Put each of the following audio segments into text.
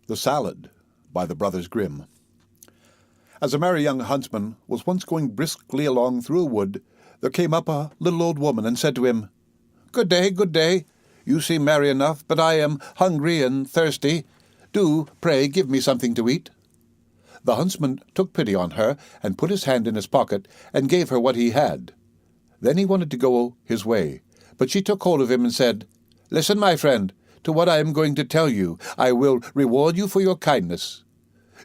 The Salad by the brothers Grimm. As a merry young huntsman was once going briskly along through a wood, there came up a little old woman and said to him, "Good day, good day. You seem merry enough, but I am hungry and thirsty. Do, pray, give me something to eat." The huntsman took pity on her and put his hand in his pocket and gave her what he had. Then he wanted to go his way, but she took hold of him and said, "Listen, my friend, to what I am going to tell you. I will reward you for your kindness.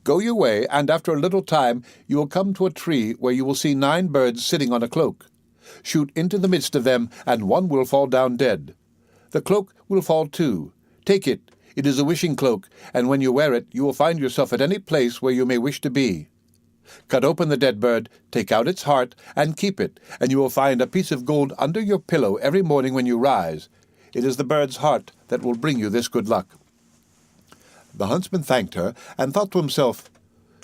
Go your way, and after a little time you will come to a tree where you will see 9 birds sitting on a cloak. Shoot into the midst of them, and one will fall down dead. The cloak will fall too. Take it. It is a wishing cloak, and when you wear it you will find yourself at any place where you may wish to be. Cut open the dead bird, take out its heart, and keep it, and you will find a piece of gold under your pillow every morning when you rise. It is the bird's heart that will bring you this good luck." The huntsman thanked her, and thought to himself,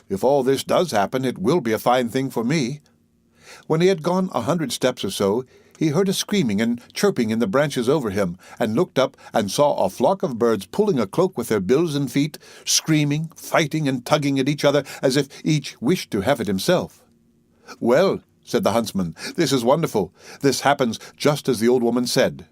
"If all this does happen, it will be a fine thing for me." When he had gone 100 steps or so, he heard a screaming and chirping in the branches over him, and looked up and saw a flock of birds pulling a cloak with their bills and feet, screaming, fighting, and tugging at each other as if each wished to have it himself. "Well," said the huntsman, "this is wonderful. This happens just as the old woman said."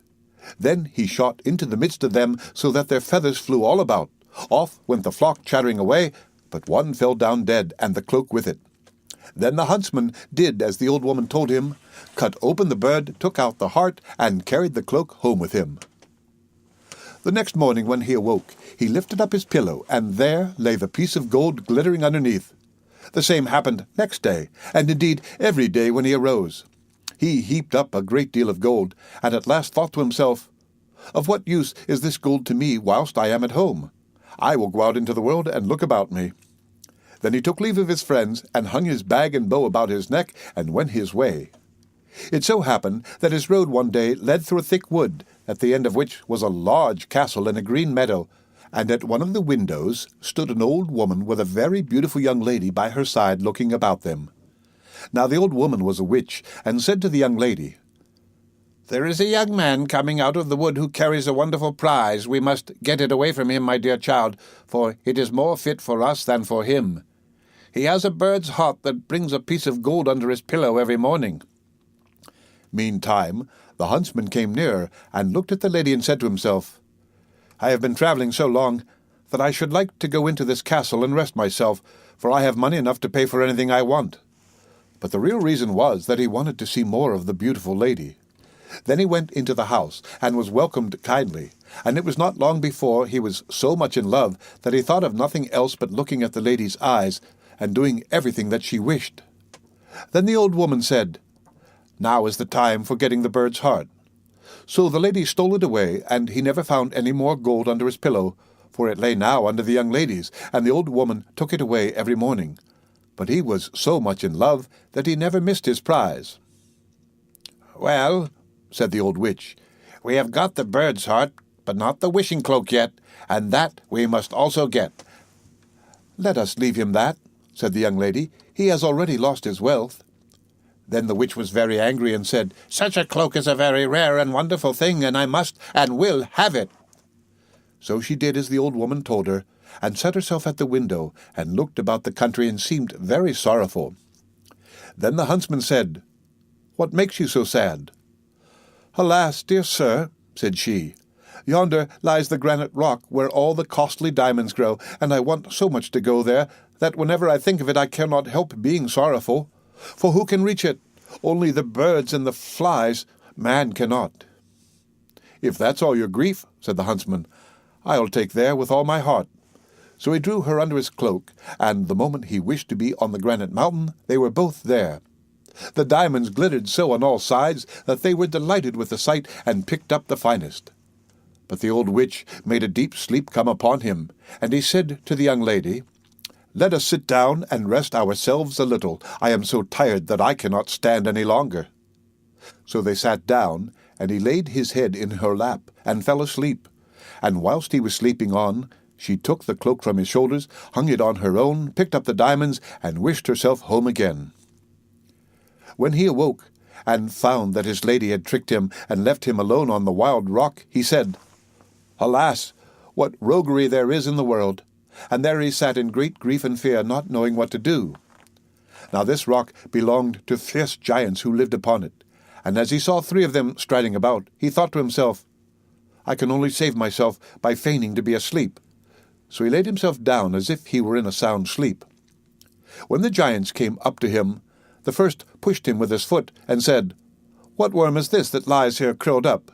Then he shot into the midst of them so that their feathers flew all about. Off went the flock chattering away, but one fell down dead, and the cloak with it. Then the huntsman did as the old woman told him, cut open the bird, took out the heart, and carried the cloak home with him. The next morning when he awoke, he lifted up his pillow, and there lay the piece of gold glittering underneath. The same happened next day, and indeed every day when he arose. He heaped up a great deal of gold, and at last thought to himself, "Of what use is this gold to me whilst I am at home? I will go out into the world and look about me." Then he took leave of his friends, and hung his bag and bow about his neck, and went his way. It so happened that his road one day led through a thick wood, at the end of which was a large castle in a green meadow, and at one of the windows stood an old woman with a very beautiful young lady by her side looking about them. Now the old woman was a witch, and said to the young lady, "There is a young man coming out of the wood who carries a wonderful prize. We must get it away from him, my dear child, for it is more fit for us than for him. He has a bird's heart that brings a piece of gold under his pillow every morning." Meantime, the huntsman came nearer, and looked at the lady and said to himself, "I have been travelling so long that I should like to go into this castle and rest myself, for I have money enough to pay for anything I want." But the real reason was that he wanted to see more of the beautiful lady. Then he went into the house, and was welcomed kindly, and it was not long before he was so much in love that he thought of nothing else but looking at the lady's eyes, and doing everything that she wished. Then the old woman said, "Now is the time for getting the bird's heart." So the lady stole it away, and he never found any more gold under his pillow, for it lay now under the young lady's, and the old woman took it away every morning. But he was so much in love that he never missed his prize. "Well," said the old witch, "we have got the bird's heart, but not the wishing cloak yet, and that we must also get." "Let us leave him that," said the young lady. "He has already lost his wealth." Then the witch was very angry and said, "Such a cloak is a very rare and wonderful thing, and I must and will have it." So she did as the old woman told her, and set herself at the window, and looked about the country, and seemed very sorrowful. Then the huntsman said, "What makes you so sad?" "Alas, dear sir," said she, "yonder lies the granite rock where all the costly diamonds grow, and I want so much to go there that whenever I think of it I cannot help being sorrowful. For who can reach it? Only the birds and the flies. Man cannot." "If that's all your grief," said the huntsman, "I'll take there with all my heart." So he drew her under his cloak, and the moment he wished to be on the granite mountain, they were both there. The diamonds glittered so on all sides that they were delighted with the sight, and picked up the finest. But the old witch made a deep sleep come upon him, and he said to the young lady, "Let us sit down and rest ourselves a little. I am so tired that I cannot stand any longer." So they sat down, and he laid his head in her lap, and fell asleep. And whilst he was sleeping on, she took the cloak from his shoulders, hung it on her own, picked up the diamonds, and wished herself home again. When he awoke, and found that his lady had tricked him, and left him alone on the wild rock, he said, "Alas, what roguery there is in the world! and there he sat in great grief and fear, not knowing what to do. Now this rock belonged to fierce giants who lived upon it, and as he saw 3 of them striding about, he thought to himself, I can only save myself by feigning to be asleep. So he laid himself down as if he were in a sound sleep. When the giants came up to him, the first pushed him with his foot, and said, What worm is this that lies here curled up?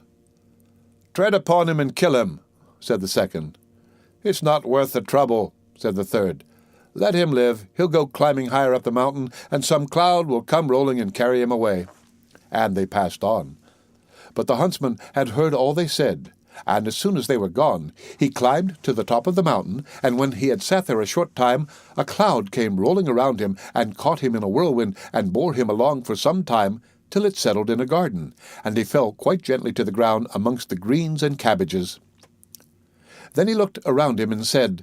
Tread upon him and kill him, said the second. It's not worth the trouble, said the third. Let him live, he'll go climbing higher up the mountain, and some cloud will come rolling and carry him away. And they passed on. But the huntsman had heard all they said, and as soon as they were gone, he climbed to the top of the mountain, and when he had sat there a short time, a cloud came rolling around him, and caught him in a whirlwind, and bore him along for some time, till it settled in a garden, and he fell quite gently to the ground amongst the greens and cabbages. Then he looked around him and said,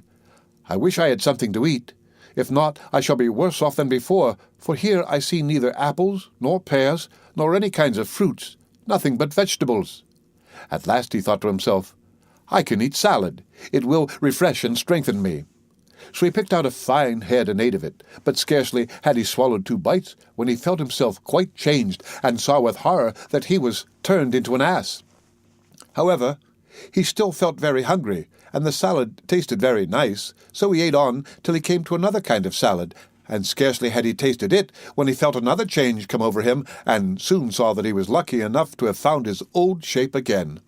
I wish I had something to eat. If not, I shall be worse off than before, for here I see neither apples, nor pears, nor any kinds of fruits, nothing but vegetables. At last he thought to himself, I can eat salad. It will refresh and strengthen me. So he picked out a fine head and ate of it, but scarcely had he swallowed 2 bites when he felt himself quite changed, and saw with horror that he was turned into an ass. However, he still felt very hungry, and the salad tasted very nice, so he ate on till he came to another kind of salad, and scarcely had he tasted it when he felt another change come over him, and soon saw that he was lucky enough to have found his old shape again.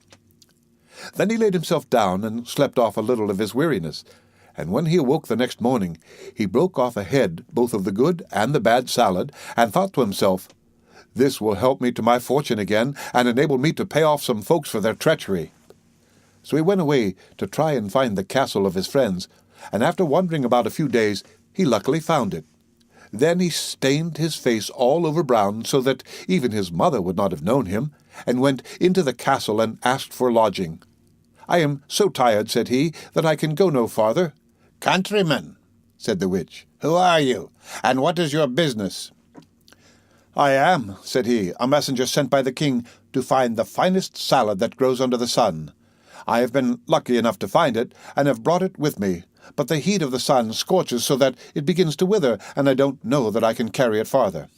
Then he laid himself down and slept off a little of his weariness, and when he awoke the next morning, he broke off a head both of the good and the bad salad, and thought to himself, This will help me to my fortune again, and enable me to pay off some folks for their treachery. So he went away to try and find the castle of his friends, and after wandering about a few days, he luckily found it. Then he stained his face all over brown, so that even his mother would not have known him, and went into the castle and asked for lodging. I am so tired, said he, that I can go no farther. Countryman, said the witch, who are you, and what is your business? I am, said he, a messenger sent by the king to find the finest salad that grows under the sun. I have been lucky enough to find it, and have brought it with me, but the heat of the sun scorches so that it begins to wither, and I don't know that I can carry it farther.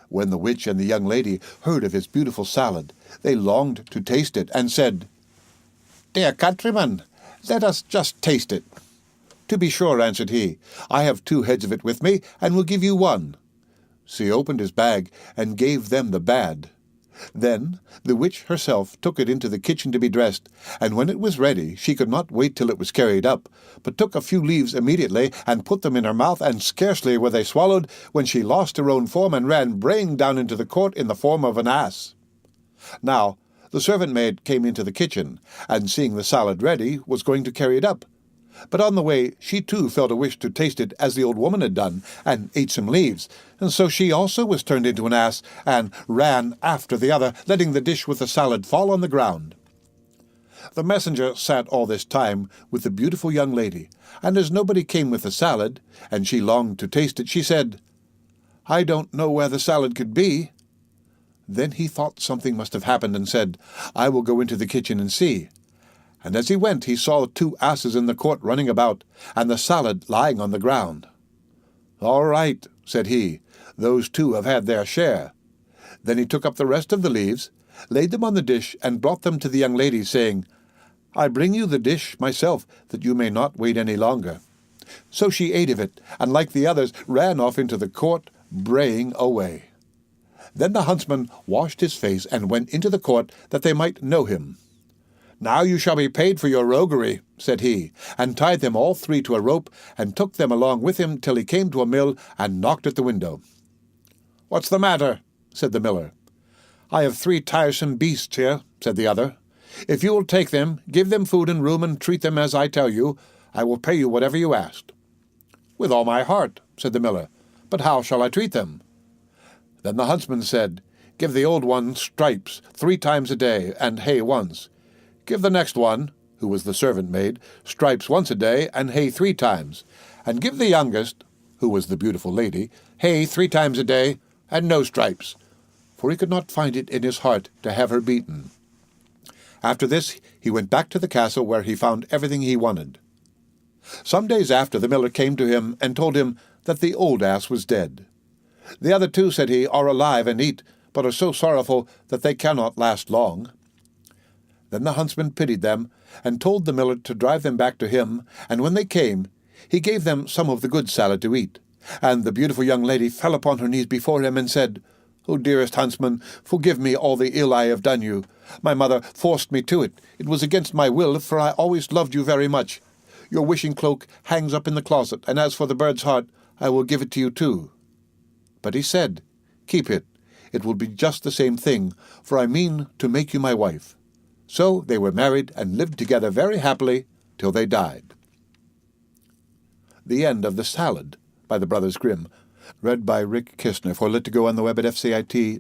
When the witch and the young lady heard of his beautiful salad, they longed to taste it, and said, Dear countryman, let us just taste it. To be sure, answered he, I have 2 heads of it with me, and will give you 1. So he opened his bag, and gave them the bad. Then the witch herself took it into the kitchen to be dressed, and when it was ready she could not wait till it was carried up, but took a few leaves immediately, and put them in her mouth, and scarcely were they swallowed, when she lost her own form, and ran braying down into the court in the form of an ass. Now the servant-maid came into the kitchen, and seeing the salad ready, was going to carry it up. But on the way she too felt a wish to taste it as the old woman had done, and ate some leaves, and so she also was turned into an ass, and ran after the other, letting the dish with the salad fall on the ground. The messenger sat all this time with the beautiful young lady, and as nobody came with the salad, and she longed to taste it, she said, I don't know where the salad could be. Then he thought something must have happened, and said, I will go into the kitchen and see. And as he went, he saw 2 asses in the court running about, and the salad lying on the ground. All right, said he, those 2 have had their share. Then he took up the rest of the leaves, laid them on the dish, and brought them to the young lady, saying, I bring you the dish myself, that you may not wait any longer. So she ate of it, and like the others ran off into the court, braying away. Then the huntsman washed his face, and went into the court, that they might know him. Now you shall be paid for your roguery, said he, and tied them all 3 to a rope, and took them along with him till he came to a mill, and knocked at the window. What's the matter? Said the miller. I have 3 tiresome beasts here, said the other. If you will take them, give them food and room, and treat them as I tell you, I will pay you whatever you asked. With all my heart, said the miller, but how shall I treat them? Then the huntsman said, Give the old one stripes 3 times a day, and hay once. Give the next one, who was the servant-maid, stripes once a day, and hay 3 times. And give the youngest, who was the beautiful lady, hay 3 times a day, and no stripes. For he could not find it in his heart to have her beaten. After this he went back to the castle, where he found everything he wanted. Some days after, the miller came to him and told him that the old ass was dead. The other two, said he, are alive and eat, but are so sorrowful that they cannot last long. Then the huntsman pitied them, and told the miller to drive them back to him, and when they came, he gave them some of the good salad to eat. And the beautiful young lady fell upon her knees before him and said, "O dearest huntsman, forgive me all the ill I have done you. My mother forced me to it. It was against my will, for I always loved you very much. Your wishing cloak hangs up in the closet, and as for the bird's heart, I will give it to you too." But he said, "Keep it. It will be just the same thing, for I mean to make you my wife." So they were married and lived together very happily till they died. The End of The Salad by the Brothers Grimm, read by Rick Kistner for Lit2Go on the web at fcit.usf.edu.